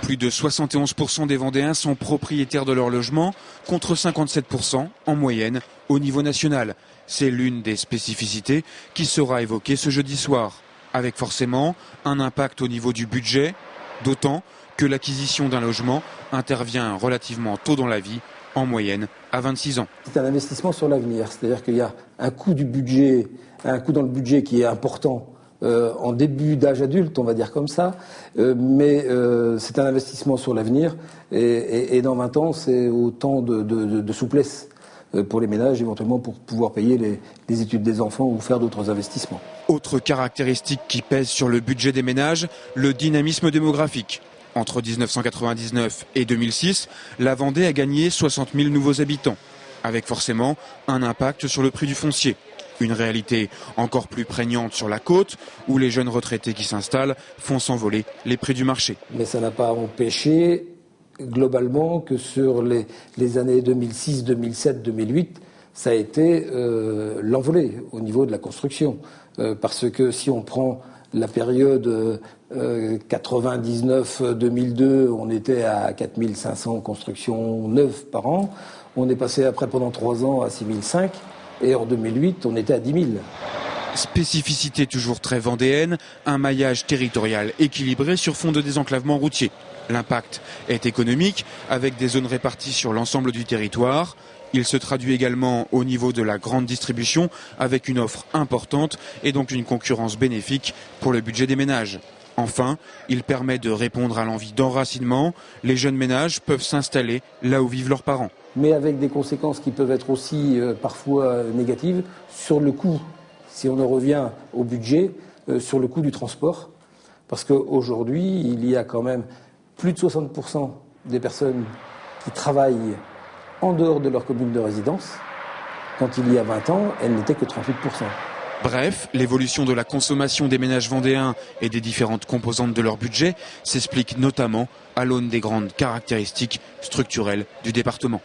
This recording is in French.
Plus de 71% des Vendéens sont propriétaires de leur logement, contre 57% en moyenne au niveau national. C'est l'une des spécificités qui sera évoquée ce jeudi soir, avec forcément un impact au niveau du budget, d'autant que l'acquisition d'un logement intervient relativement tôt dans la vie, en moyenne à 26 ans. C'est un investissement sur l'avenir, c'est-à-dire qu'il y a un coût du budget, un coût dans le budget qui est important en début d'âge adulte, on va dire comme ça, mais c'est un investissement sur l'avenir et dans 20 ans, c'est autant de souplesse pour les ménages, éventuellement pour pouvoir payer les études des enfants ou faire d'autres investissements. Autre caractéristique qui pèse sur le budget des ménages, le dynamisme démographique. Entre 1999 et 2006, la Vendée a gagné 60 000 nouveaux habitants, avec forcément un impact sur le prix du foncier. Une réalité encore plus prégnante sur la côte, où les jeunes retraités qui s'installent font s'envoler les prix du marché. Mais ça n'a pas empêché, globalement, que sur les années 2006, 2007, 2008, ça a été l'envolée au niveau de la construction. Parce que si on prend la période 99-2002, on était à 4500 constructions neuves par an. On est passé après pendant 3 ans à 6005. Et en 2008, on était à 10 000. Spécificité toujours très vendéenne, un maillage territorial équilibré sur fond de désenclavement routier. L'impact est économique, avec des zones réparties sur l'ensemble du territoire. Il se traduit également au niveau de la grande distribution, avec une offre importante et donc une concurrence bénéfique pour le budget des ménages. Enfin, il permet de répondre à l'envie d'enracinement. Les jeunes ménages peuvent s'installer là où vivent leurs parents. Mais avec des conséquences qui peuvent être aussi parfois négatives sur le coût, si on en revient au budget, sur le coût du transport. Parce qu'aujourd'hui, il y a quand même plus de 60% des personnes qui travaillent en dehors de leur commune de résidence. Quand il y a 20 ans, elles n'étaient que 38%. Bref, l'évolution de la consommation des ménages vendéens et des différentes composantes de leur budget s'explique notamment à l'aune des grandes caractéristiques structurelles du département.